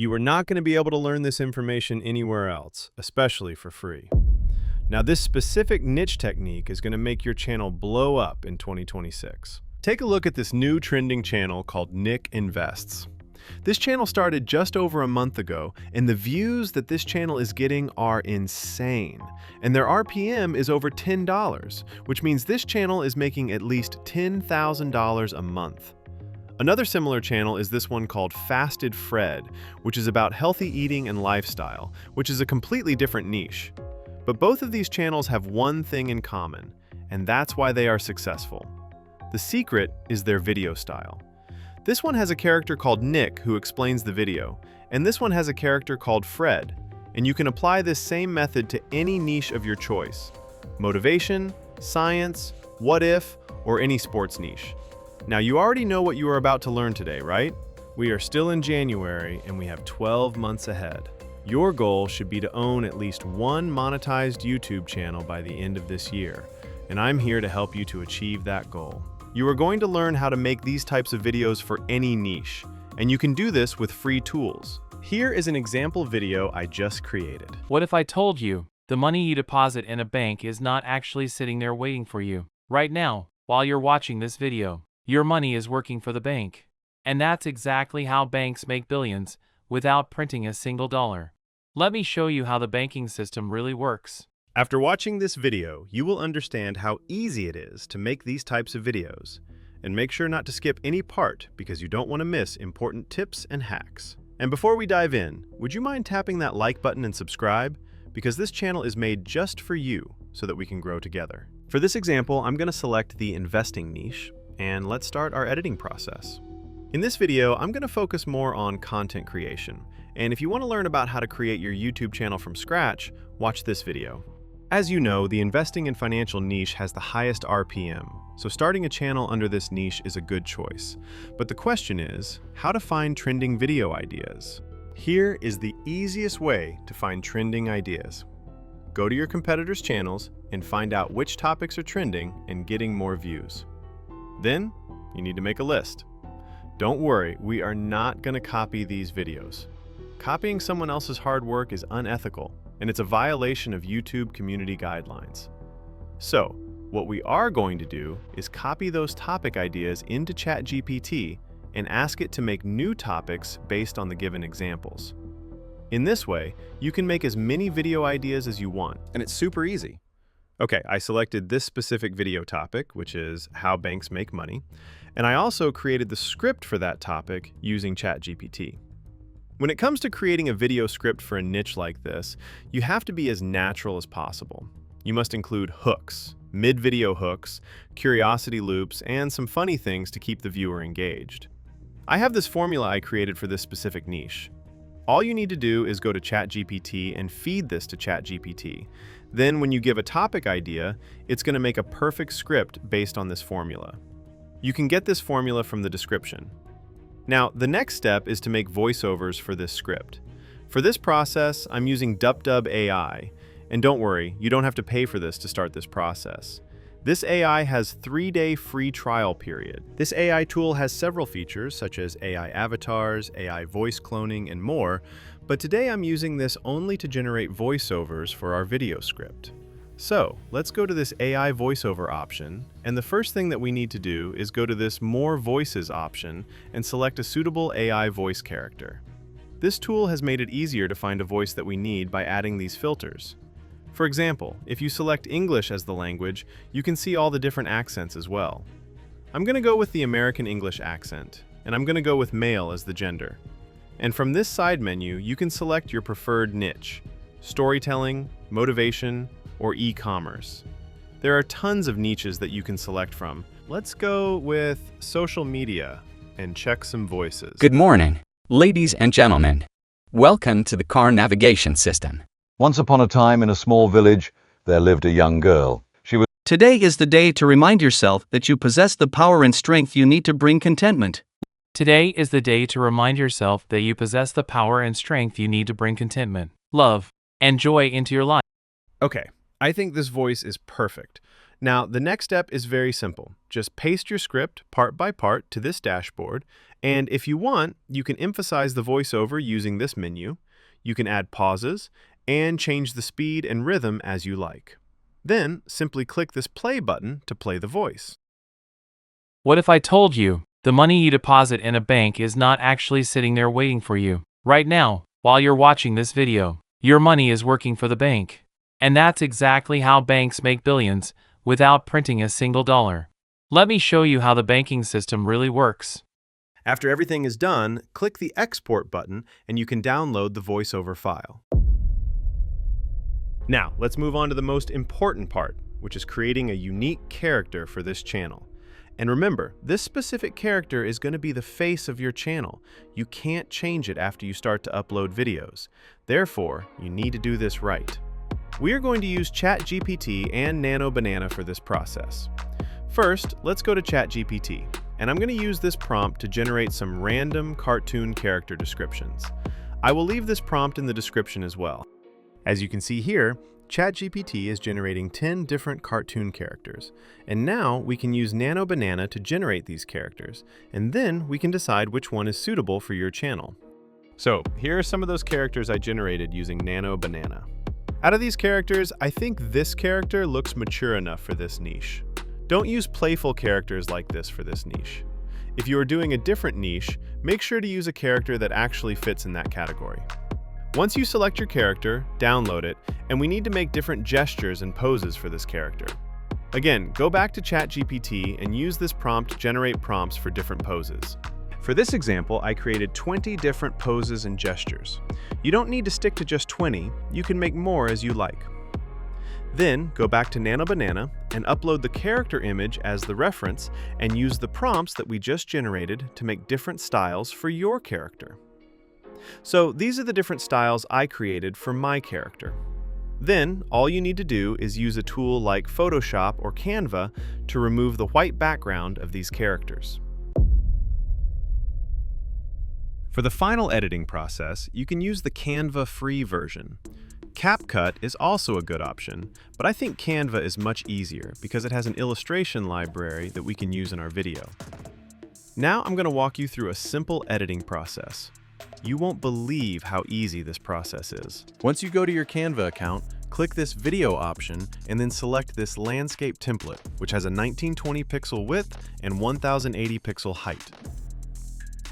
You are not going to be able to learn this information anywhere else, especially for free. Now, this specific niche technique is going to make your channel blow up in 2026. Take a look at this new trending channel called Nick Invests. This channel started just over a month ago, and the views that this channel is getting are insane. And their RPM is over $10, which means this channel is making at least $10,000 a month. Another similar channel is this one called Fasted Fred, which is about healthy eating and lifestyle, which is a completely different niche. But both of these channels have one thing in common, and that's why they are successful. The secret is their video style. This one has a character called Nick who explains the video, and this one has a character called Fred, and you can apply this same method to any niche of your choice: motivation, science, what if, or any sports niche. Now, you already know what you are about to learn today, right? We are still in January, and we have 12 months ahead. Your goal should be to own at least one monetized YouTube channel by the end of this year, and I'm here to help you to achieve that goal. You are going to learn how to make these types of videos for any niche, and you can do this with free tools. Here is an example video I just created. What if I told you the money you deposit in a bank is not actually sitting there waiting for you? Right now, while you're watching this video, your money is working for the bank. And that's exactly how banks make billions without printing a single dollar. Let me show you how the banking system really works. After watching this video, you will understand how easy it is to make these types of videos. And make sure not to skip any part because you don't want to miss important tips and hacks. And before we dive in, would you mind tapping that like button and subscribe? Because this channel is made just for you so that we can grow together. For this example, I'm going to select the investing niche, and let's start our editing process. In this video, I'm going to focus more on content creation. And if you want to learn about how to create your YouTube channel from scratch, watch this video. As you know, the investing and financial niche has the highest RPM, so starting a channel under this niche is a good choice. But the question is, how to find trending video ideas? Here is the easiest way to find trending ideas. Go to your competitors' channels and find out which topics are trending and getting more views. Then, you need to make a list. Don't worry, we are not going to copy these videos. Copying someone else's hard work is unethical, and it's a violation of YouTube community guidelines. So, what we are going to do is copy those topic ideas into ChatGPT and ask it to make new topics based on the given examples. In this way, you can make as many video ideas as you want, and it's super easy. Okay, I selected this specific video topic, which is how banks make money, and I also created the script for that topic using ChatGPT. When it comes to creating a video script for a niche like this, you have to be as natural as possible. You must include hooks, mid-video hooks, curiosity loops, and some funny things to keep the viewer engaged. I have this formula I created for this specific niche. All you need to do is go to ChatGPT and feed this to ChatGPT. Then when you give a topic idea, it's going to make a perfect script based on this formula. You can get this formula from the description. Now, the next step is to make voiceovers for this script. For this process, I'm using DupDub AI. And don't worry, you don't have to pay for this to start this process. This AI has 3-day free trial period. This AI tool has several features such as AI avatars, AI voice cloning, and more, but today I'm using this only to generate voiceovers for our video script. So let's go to this AI voiceover option, and the first thing that we need to do is go to this More Voices option and select a suitable AI voice character. This tool has made it easier to find a voice that we need by adding these filters. For example, if you select English as the language, you can see all the different accents as well. I'm going to go with the American English accent, and I'm going to go with male as the gender. And from this side menu, you can select your preferred niche: storytelling, motivation, or e-commerce. There are tons of niches that you can select from. Let's go with social media and check some voices. Good morning, ladies and gentlemen. Welcome to the car navigation system. Once upon a time in a small village, there lived a young girl. Today is the day to remind yourself that you possess the power and strength you need to bring contentment. Today is the day to remind yourself that you possess the power and strength you need to bring contentment, love, and joy into your life. Okay, I think this voice is perfect. Now, the next step is very simple. Just paste your script part by part to this dashboard, and if you want, you can emphasize the voiceover using this menu. You can add pauses and change the speed and rhythm as you like. Then, simply click this play button to play the voice. What if I told you the money you deposit in a bank is not actually sitting there waiting for you? Right now, while you're watching this video, your money is working for the bank. And that's exactly how banks make billions without printing a single dollar. Let me show you how the banking system really works. After everything is done, click the Export button and you can download the voiceover file. Now, let's move on to the most important part, which is creating a unique character for this channel. And remember, this specific character is going to be the face of your channel. You can't change it after you start to upload videos. Therefore, you need to do this right. We are going to use ChatGPT and Nano Banana for this process. First, let's go to ChatGPT, and I'm going to use this prompt to generate some random cartoon character descriptions. I will leave this prompt in the description as well. As you can see here, ChatGPT is generating 10 different cartoon characters, and now we can use Nano Banana to generate these characters, and then we can decide which one is suitable for your channel. So, here are some of those characters I generated using Nano Banana. Out of these characters, I think this character looks mature enough for this niche. Don't use playful characters like this for this niche. If you are doing a different niche, make sure to use a character that actually fits in that category. Once you select your character, download it, and we need to make different gestures and poses for this character. Again, go back to ChatGPT and use this prompt to generate prompts for different poses. For this example, I created 20 different poses and gestures. You don't need to stick to just 20, you can make more as you like. Then, go back to Nano Banana and upload the character image as the reference and use the prompts that we just generated to make different styles for your character. So, these are the different styles I created for my character. Then, all you need to do is use a tool like Photoshop or Canva to remove the white background of these characters. For the final editing process, you can use the Canva free version. CapCut is also a good option, but I think Canva is much easier because it has an illustration library that we can use in our video. Now I'm going to walk you through a simple editing process. You won't believe how easy this process is. Once you go to your Canva account, click this video option and then select this landscape template, which has a 1920 pixel width and 1080 pixel height.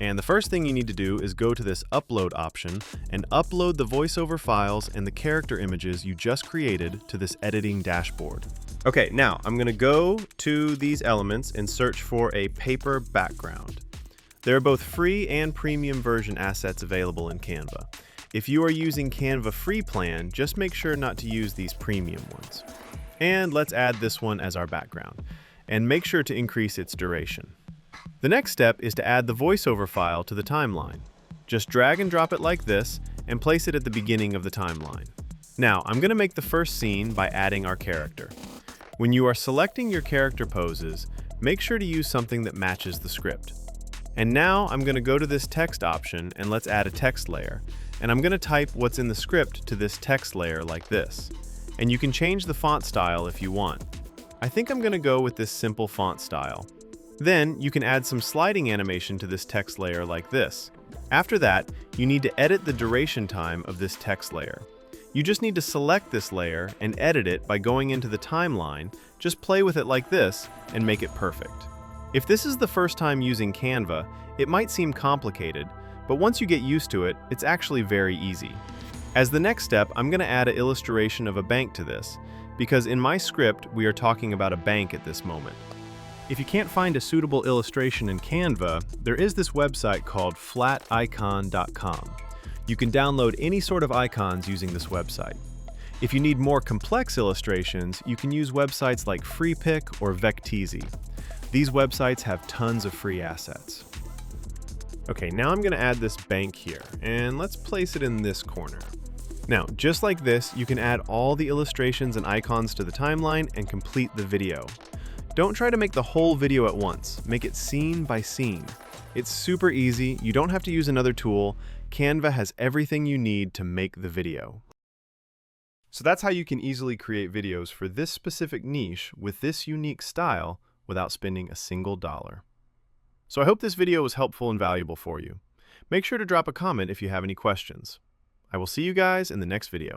And the first thing you need to do is go to this upload option and upload the voiceover files and the character images you just created to this editing dashboard. Okay, now I'm going to go to these elements and search for a paper background. There are both free and premium version assets available in Canva. If you are using Canva free plan, just make sure not to use these premium ones. And let's add this one as our background, and make sure to increase its duration. The next step is to add the voiceover file to the timeline. Just drag and drop it like this and place it at the beginning of the timeline. Now, I'm going to make the first scene by adding our character. When you are selecting your character poses, make sure to use something that matches the script. And now I'm going to go to this text option and let's add a text layer. And I'm going to type what's in the script to this text layer like this. And you can change the font style if you want. I think I'm going to go with this simple font style. Then you can add some sliding animation to this text layer like this. After that, you need to edit the duration time of this text layer. You just need to select this layer and edit it by going into the timeline, just play with it like this, and make it perfect. If this is the first time using Canva, it might seem complicated, but once you get used to it, it's actually very easy. As the next step, I'm going to add an illustration of a bank to this, because in my script, we are talking about a bank at this moment. If you can't find a suitable illustration in Canva, there is this website called flaticon.com. You can download any sort of icons using this website. If you need more complex illustrations, you can use websites like FreePic or Vecteezy. These websites have tons of free assets. Okay, now I'm going to add this bank here, and let's place it in this corner. Now, just like this, you can add all the illustrations and icons to the timeline and complete the video. Don't try to make the whole video at once. Make it scene by scene. It's super easy. You don't have to use another tool. Canva has everything you need to make the video. So that's how you can easily create videos for this specific niche with this unique style without spending a single dollar. So I hope this video was helpful and valuable for you. Make sure to drop a comment if you have any questions. I will see you guys in the next video.